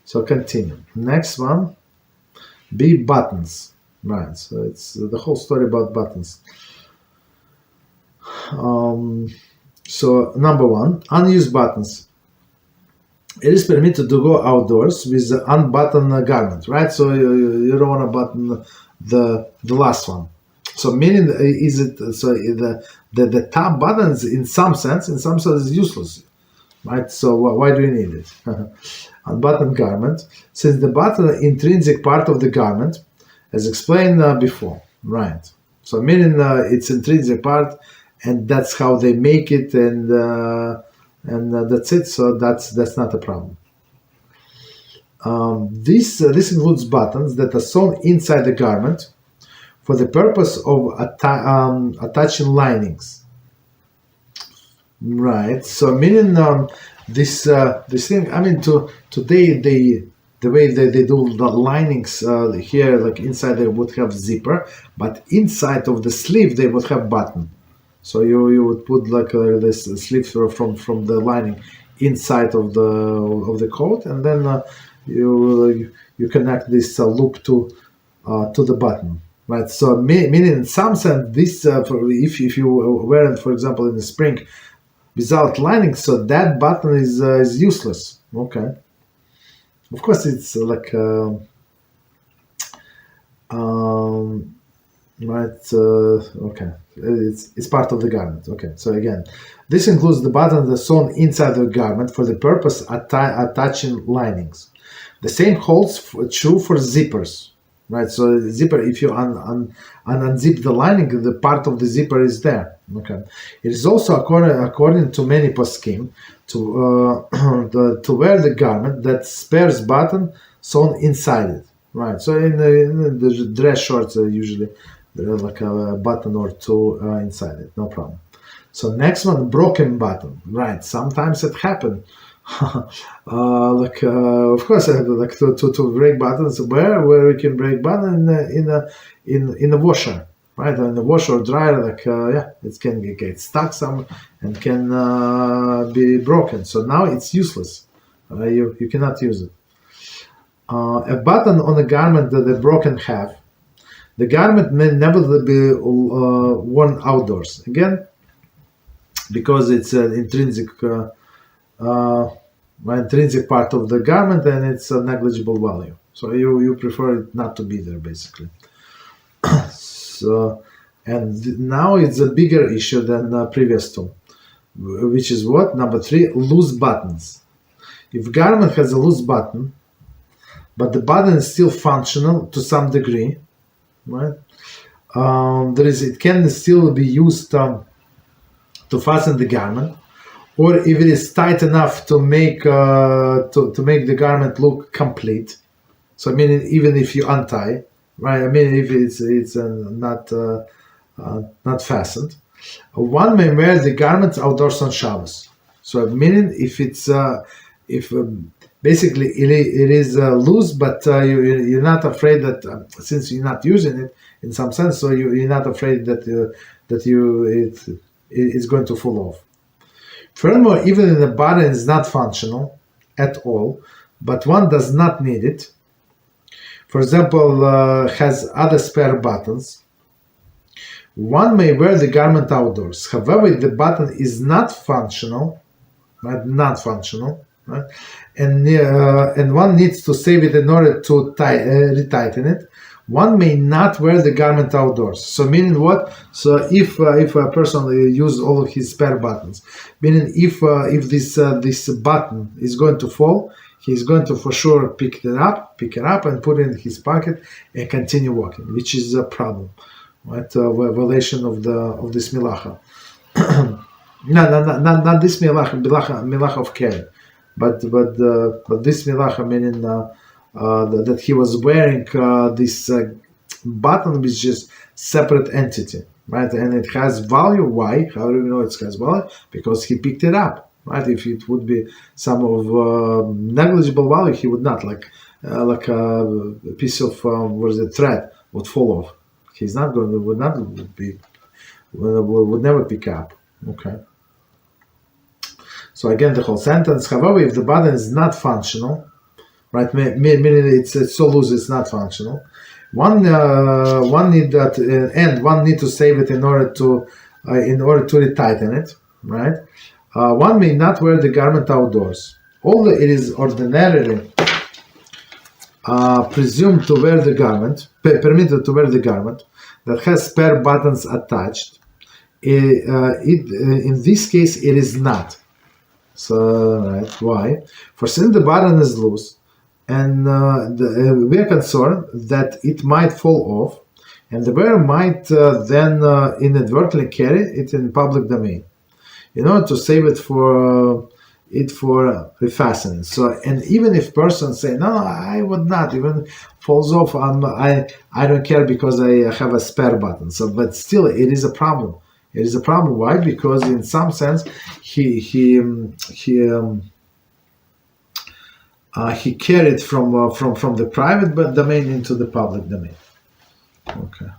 So continue. Next one, B buttons. Right. So it's the whole story about buttons. So number one, unused buttons. It is permitted to go outdoors with the unbuttoned garment, right? So you don't want to button the last one. So meaning is it so the top buttons in some sense is useless, right? So why do you need it? Unbuttoned garment, since the button is intrinsic part of the garment, as explained before, right? So meaning it's intrinsic part, and that's how they make it, and that's it. So that's not a problem. This includes buttons that are sewn inside the garment for the purpose of attaching linings. Right. So meaning this thing. I mean, today the way they do the linings here, like inside they would have zipper, but inside of the sleeve they would have button. So you would put like this sleeve from the lining inside of the coat, and then you connect this loop to the button, right? So meaning in some sense this if you wear it, for example, in the spring without lining, so that button is useless. Okay, of course it's like right. Okay. It's part of the garment. Okay, so again, this includes the buttons that are sewn inside the garment for the purpose attaching linings. The same holds true for zippers, right? So zipper, if you unzip the lining, the part of the zipper is there. Okay, it is also according to many poskim to wear the garment that spares button sewn inside it, right? So in the dress shorts usually. There is like a button or two inside it, no problem. So next one, broken button, right? Sometimes it happens. Of course, like to break buttons. Where we can break button in the washer, right? In the washer or dryer, like it can get stuck some and can be broken. So now it's useless. You cannot use it. A button on a garment that the broken half. The garment may never be worn outdoors. Again, because it's an intrinsic part of the garment, and it's a negligible value. So you prefer it not to be there, basically. So, and now it's a bigger issue than previous two, which is what? Number 3, loose buttons. If garment has a loose button, but the button is still functional to some degree, right? It can still be used to fasten the garment, or if it is tight enough to make the garment look complete. So I mean, even if you untie, right? I mean, if it's not fastened, one may wear the garment outdoors on Shabbos. So meaning if it's basically it is loose, but you're not afraid that since you're not using it in some sense, so you're not afraid that it's going to fall off. Furthermore, even if the button is not functional at all, but one does not need it, for example, has other spare buttons, one may wear the garment outdoors. However, if the button is not functional, right? Not functional, right? And one needs to save it in order to retighten it, one may not wear the garment outdoors. So meaning what? So if a person uses all of his spare buttons, meaning if this button is going to fall, he's going to for sure pick it up and put it in his pocket and continue walking, which is a problem, right? Violation of this milacha. Not this milacha of carry, but this milacha meaning that he was wearing this button, which is separate entity, right? And it has value. Why? How do we know it has value? Because he picked it up, right? If it would be some of negligible value, he would not, like a piece of thread would fall off. He's not going to, would never pick up. Okay. So again, the whole sentence. However, if the button is not functional, right? Meaning it's so loose, it's not functional. One need that, and one need to save it in order to retighten it, right? One may not wear the garment outdoors, although it is ordinarily presumed to wear the garment, permitted to wear the garment that has spare buttons attached. In this case, it is not. So, right, why? For since the button is loose, and we are concerned that it might fall off, and the wearer might then inadvertently carry it in public domain, in order to save it for refastening. So, and even if persons say, no, I would not, even falls off, I don't care because I have a spare button. So, but still, it is a problem. It is a problem. Why? Because in some sense, he carried from the private domain into the public domain. Okay.